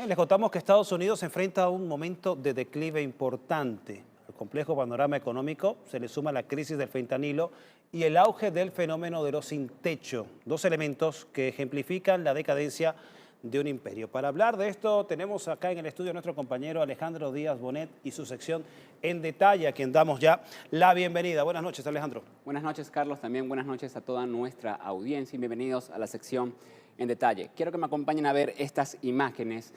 Bien, les contamos que Estados Unidos se enfrenta a un momento de declive importante. Al complejo panorama económico se le suma la crisis del fentanilo y el auge del fenómeno de los sin techo, dos elementos que ejemplifican la decadencia de un imperio. Para hablar de esto tenemos acá en el estudio a nuestro compañero Alejandro Díaz Bonet y su sección En Detalle, a quien damos ya la bienvenida. Buenas noches, Alejandro. Buenas noches, Carlos. También buenas noches a toda nuestra audiencia y bienvenidos a la sección En Detalle. Quiero que me acompañen a ver estas imágenes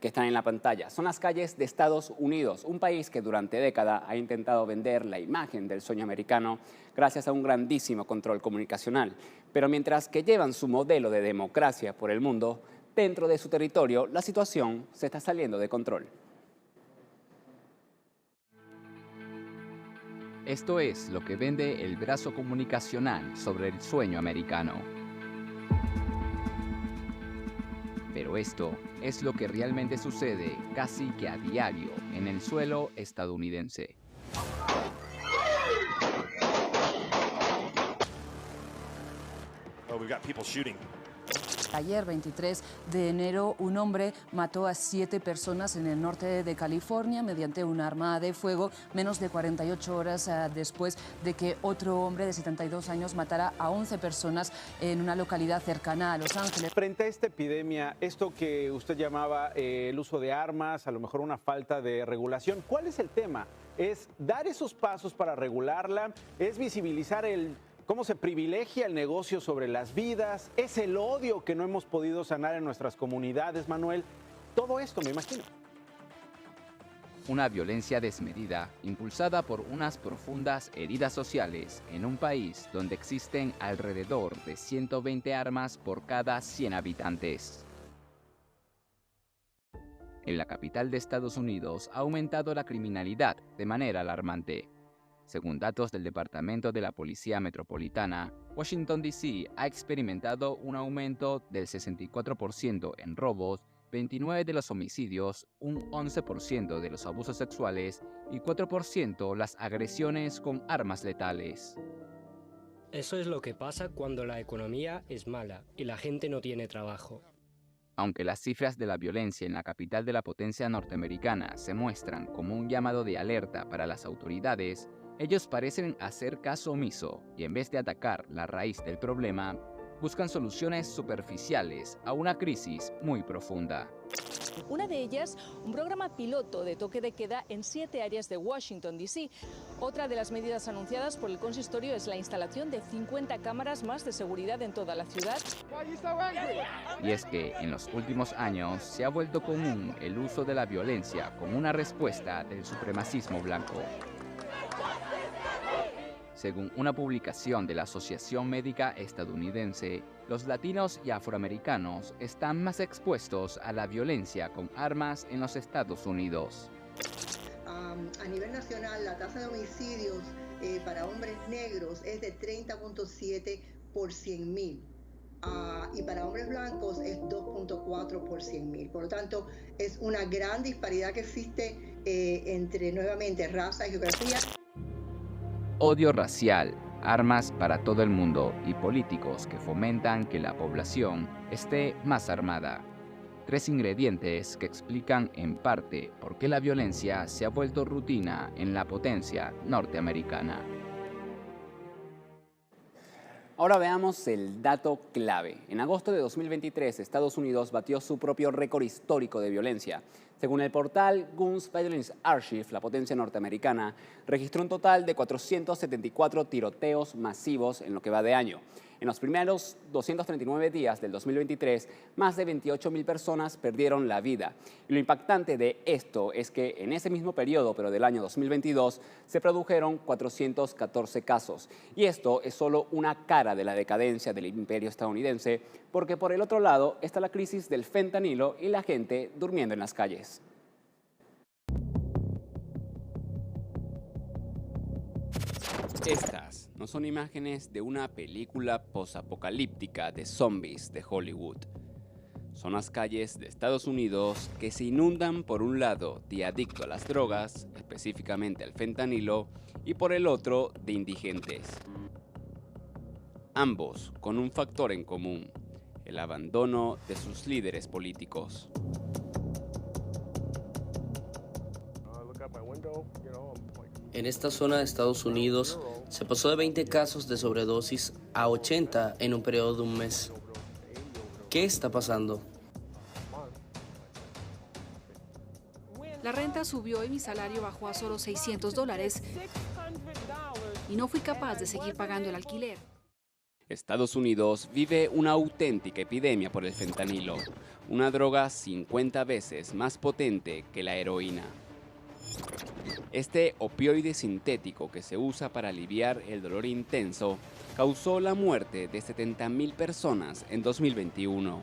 que están en la pantalla. Son las calles de Estados Unidos, un país que durante décadas ha intentado vender la imagen del sueño americano gracias a un grandísimo control comunicacional. Pero mientras que llevan su modelo de democracia por el mundo, dentro de su territorio la situación se está saliendo de control. Esto es lo que vende el brazo comunicacional sobre el sueño americano. Pero esto es lo que realmente sucede casi que a diario en el suelo estadounidense. Oh, we've got people shooting. Ayer, 23 de enero, un hombre mató a 7 personas en el norte de California mediante un arma de fuego, menos de 48 horas después de que otro hombre de 72 años matara a 11 personas en una localidad cercana a Los Ángeles. Frente a esta epidemia, esto que usted llamaba el uso de armas, a lo mejor una falta de regulación, ¿cuál es el tema? ¿Es dar esos pasos para regularla? ¿Es visibilizar cómo se privilegia el negocio sobre las vidas? ¿Es el odio que no hemos podido sanar en nuestras comunidades, Manuel? Todo esto, me imagino. Una violencia desmedida, impulsada por unas profundas heridas sociales en un país donde existen alrededor de 120 armas por cada 100 habitantes. En la capital de Estados Unidos ha aumentado la criminalidad de manera alarmante. Según datos del Departamento de la Policía Metropolitana, Washington, D.C. ha experimentado un aumento del 64% en robos, 29% de los homicidios, un 11% de los abusos sexuales y 4% las agresiones con armas letales. Eso es lo que pasa cuando la economía es mala y la gente no tiene trabajo. Aunque las cifras de la violencia en la capital de la potencia norteamericana se muestran como un llamado de alerta para las autoridades, ellos parecen hacer caso omiso y en vez de atacar la raíz del problema, buscan soluciones superficiales a una crisis muy profunda. Una de ellas, un programa piloto de toque de queda en 7 áreas de Washington, D.C. Otra de las medidas anunciadas por el consistorio es la instalación de 50 cámaras más de seguridad en toda la ciudad. Y es que en los últimos años se ha vuelto común el uso de la violencia como una respuesta del supremacismo blanco. Según una publicación de la Asociación Médica Estadounidense, los latinos y afroamericanos están más expuestos a la violencia con armas en los Estados Unidos. A nivel nacional, la tasa de homicidios para hombres negros es de 30.7 por 100.000. Y para hombres blancos es 2.4 por 100.000. Por lo tanto, es una gran disparidad que existe entre, nuevamente, raza y geografía. Odio racial, armas para todo el mundo y políticos que fomentan que la población esté más armada. 3 ingredientes que explican en parte por qué la violencia se ha vuelto rutina en la potencia norteamericana. Ahora veamos el dato clave. En agosto de 2023, Estados Unidos batió su propio récord histórico de violencia. Según el portal Guns Violence Archive, la potencia norteamericana registró un total de 474 tiroteos masivos en lo que va de año. En los primeros 239 días del 2023, más de 28.000 personas perdieron la vida. Y lo impactante de esto es que en ese mismo periodo, pero del año 2022, se produjeron 414 casos. Y esto es solo una cara de la decadencia del imperio estadounidense, porque por el otro lado está la crisis del fentanilo y la gente durmiendo en las calles. Estas no son imágenes de una película posapocalíptica de zombies de Hollywood. Son las calles de Estados Unidos que se inundan por un lado de adictos a las drogas, específicamente al fentanilo, y por el otro de indigentes. Ambos con un factor en común: el abandono de sus líderes políticos. En esta zona de Estados Unidos se pasó de 20 casos de sobredosis a 80 en un periodo de un mes. ¿Qué está pasando? La renta subió y mi salario bajó a solo $600 y no fui capaz de seguir pagando el alquiler. Estados Unidos vive una auténtica epidemia por el fentanilo, una droga 50 veces más potente que la heroína. Este opioide sintético que se usa para aliviar el dolor intenso causó la muerte de 70.000 personas en 2021.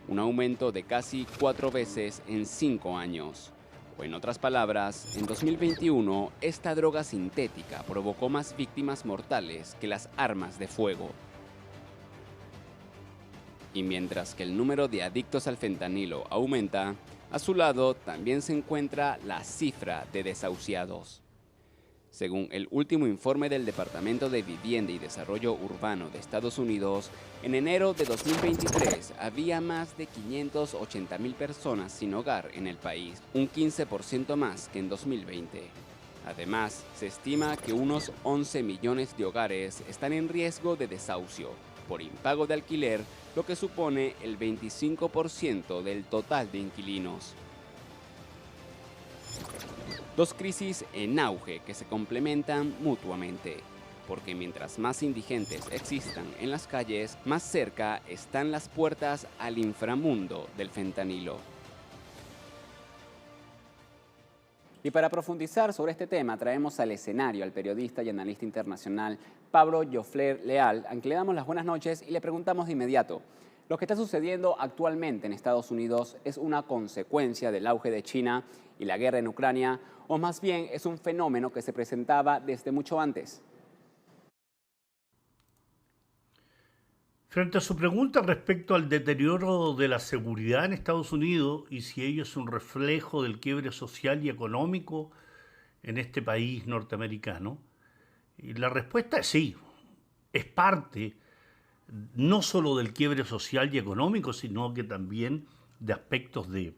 Un aumento de casi 4 veces en 5 años. O en otras palabras, en 2021 esta droga sintética provocó más víctimas mortales que las armas de fuego. Y mientras que el número de adictos al fentanilo aumenta, a su lado también se encuentra la cifra de desahuciados. Según el último informe del Departamento de Vivienda y Desarrollo Urbano de Estados Unidos, en enero de 2023 había más de 580.000 personas sin hogar en el país, un 15% más que en 2020. Además, se estima que unos 11 millones de hogares están en riesgo de desahucio por impago de alquiler, lo que supone el 25% del total de inquilinos. Dos crisis en auge que se complementan mutuamente, porque mientras más indigentes existan en las calles, más cerca están las puertas al inframundo del fentanilo. Y para profundizar sobre este tema, traemos al escenario al periodista y analista internacional Pablo Jofler Leal, a quien le damos las buenas noches y le preguntamos de inmediato: ¿lo que está sucediendo actualmente en Estados Unidos es una consecuencia del auge de China y la guerra en Ucrania, o más bien es un fenómeno que se presentaba desde mucho antes? Frente a su pregunta respecto al deterioro de la seguridad en Estados Unidos y si ello es un reflejo del quiebre social y económico en este país norteamericano, y la respuesta es sí, es parte no solo del quiebre social y económico, sino que también de aspectos de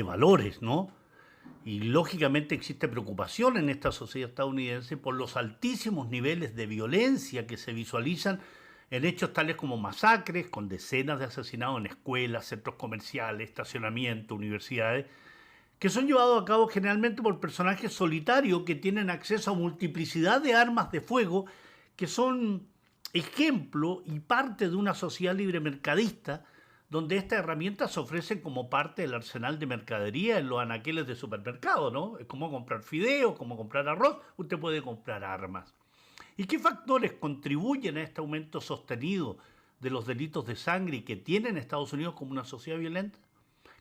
valores, ¿no? Y lógicamente existe preocupación en esta sociedad estadounidense por los altísimos niveles de violencia que se visualizan en hechos tales como masacres, con decenas de asesinados en escuelas, centros comerciales, estacionamientos, universidades, que son llevados a cabo generalmente por personajes solitarios que tienen acceso a multiplicidad de armas de fuego que son ejemplo y parte de una sociedad libre mercadista donde estas herramientas se ofrecen como parte del arsenal de mercadería en los anaqueles de supermercado, ¿no? Es como comprar fideos, como comprar arroz, usted puede comprar armas. ¿Y qué factores contribuyen a este aumento sostenido de los delitos de sangre y que tienen Estados Unidos como una sociedad violenta?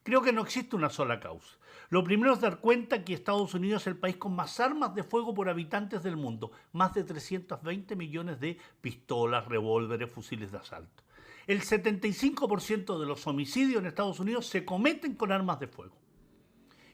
Creo que no existe una sola causa. Lo primero es dar cuenta que Estados Unidos es el país con más armas de fuego por habitantes del mundo, más de 320 millones de pistolas, revólveres, fusiles de asalto. El 75% de los homicidios en Estados Unidos se cometen con armas de fuego.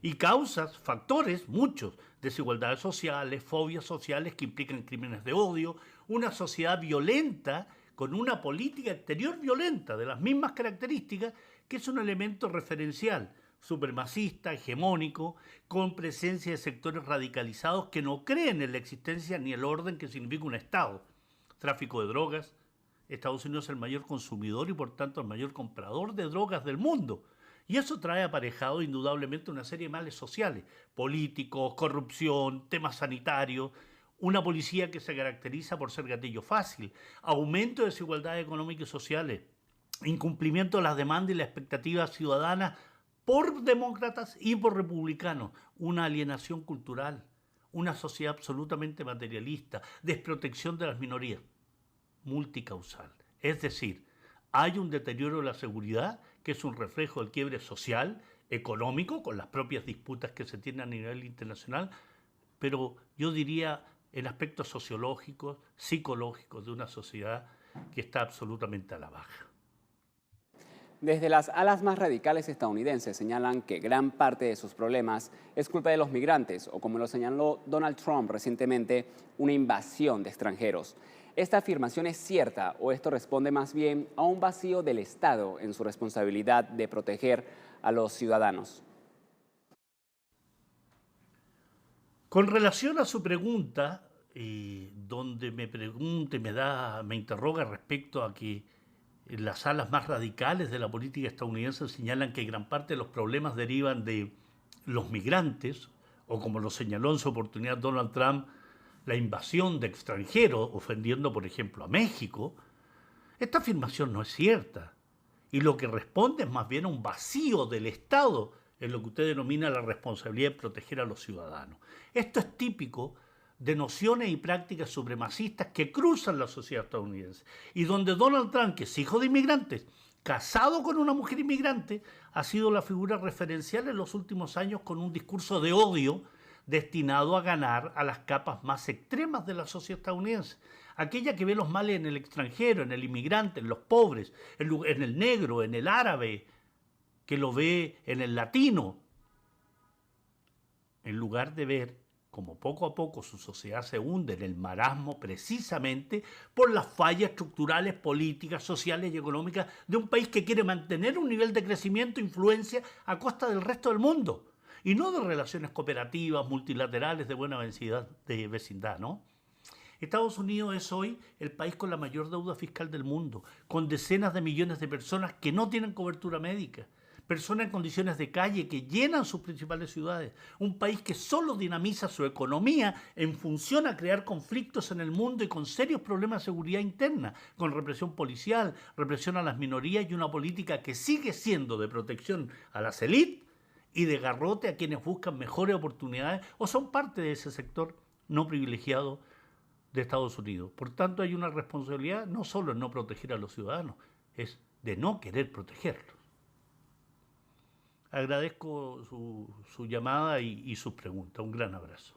Y causas, factores, muchos, desigualdades sociales, fobias sociales que implican crímenes de odio, una sociedad violenta con una política exterior violenta de las mismas características, que es un elemento referencial, supremacista, hegemónico, con presencia de sectores radicalizados que no creen en la existencia ni el orden que significa un Estado. Tráfico de drogas. Estados Unidos es el mayor consumidor y por tanto el mayor comprador de drogas del mundo. Y eso trae aparejado indudablemente una serie de males sociales, políticos, corrupción, temas sanitarios, una policía que se caracteriza por ser gatillo fácil, aumento de desigualdades económicas y sociales, incumplimiento de las demandas y las expectativas ciudadanas por demócratas y por republicanos, una alienación cultural, una sociedad absolutamente materialista, desprotección de las minorías, multicausal. Es decir, hay un deterioro de la seguridad que es un reflejo del quiebre social, económico, con las propias disputas que se tienen a nivel internacional, pero yo diría en aspectos sociológicos, psicológicos de una sociedad que está absolutamente a la baja. Desde las alas más radicales estadounidenses señalan que gran parte de sus problemas es culpa de los migrantes, o como lo señaló Donald Trump recientemente, una invasión de extranjeros. ¿Esta afirmación es cierta o esto responde más bien a un vacío del Estado en su responsabilidad de proteger a los ciudadanos? Con relación a su pregunta, donde me interroga respecto a que las alas más radicales de la política estadounidense señalan que gran parte de los problemas derivan de los migrantes, o como lo señaló en su oportunidad Donald Trump, la invasión de extranjeros, ofendiendo por ejemplo a México, esta afirmación no es cierta. Y lo que responde es más bien a un vacío del Estado en lo que usted denomina la responsabilidad de proteger a los ciudadanos. Esto es típico de nociones y prácticas supremacistas que cruzan la sociedad estadounidense y donde Donald Trump, que es hijo de inmigrantes, casado con una mujer inmigrante, ha sido la figura referencial en los últimos años con un discurso de odio destinado a ganar a las capas más extremas de la sociedad estadounidense. Aquella que ve los males en el extranjero, en el inmigrante, en los pobres, en el negro, en el árabe, que lo ve en el latino, en lugar de ver como poco a poco su sociedad se hunde en el marasmo precisamente por las fallas estructurales, políticas, sociales y económicas de un país que quiere mantener un nivel de crecimiento e influencia a costa del resto del mundo, y no de relaciones cooperativas, multilaterales de buena vecindad, ¿no? Estados Unidos es hoy el país con la mayor deuda fiscal del mundo, con decenas de millones de personas que no tienen cobertura médica, personas en condiciones de calle que llenan sus principales ciudades, un país que solo dinamiza su economía en función a crear conflictos en el mundo y con serios problemas de seguridad interna, con represión policial, represión a las minorías y una política que sigue siendo de protección a las élites y de garrote a quienes buscan mejores oportunidades o son parte de ese sector no privilegiado de Estados Unidos. Por tanto, hay una responsabilidad no solo en no proteger a los ciudadanos, es de no querer protegerlos. Agradezco su llamada y sus preguntas. Un gran abrazo.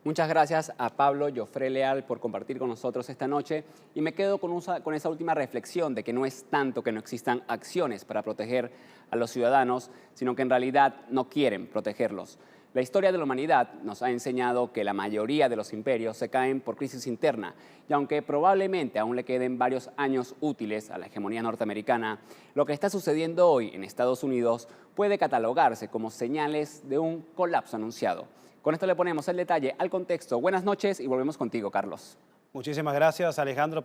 Muchas gracias a Pablo Joffre Leal por compartir con nosotros esta noche y me quedo con esa última reflexión de que no es tanto que no existan acciones para proteger a los ciudadanos, sino que en realidad no quieren protegerlos. La historia de la humanidad nos ha enseñado que la mayoría de los imperios se caen por crisis interna y aunque probablemente aún le queden varios años útiles a la hegemonía norteamericana, lo que está sucediendo hoy en Estados Unidos puede catalogarse como señales de un colapso anunciado. Con esto le ponemos el detalle al contexto. Buenas noches y volvemos contigo, Carlos. Muchísimas gracias, Alejandro.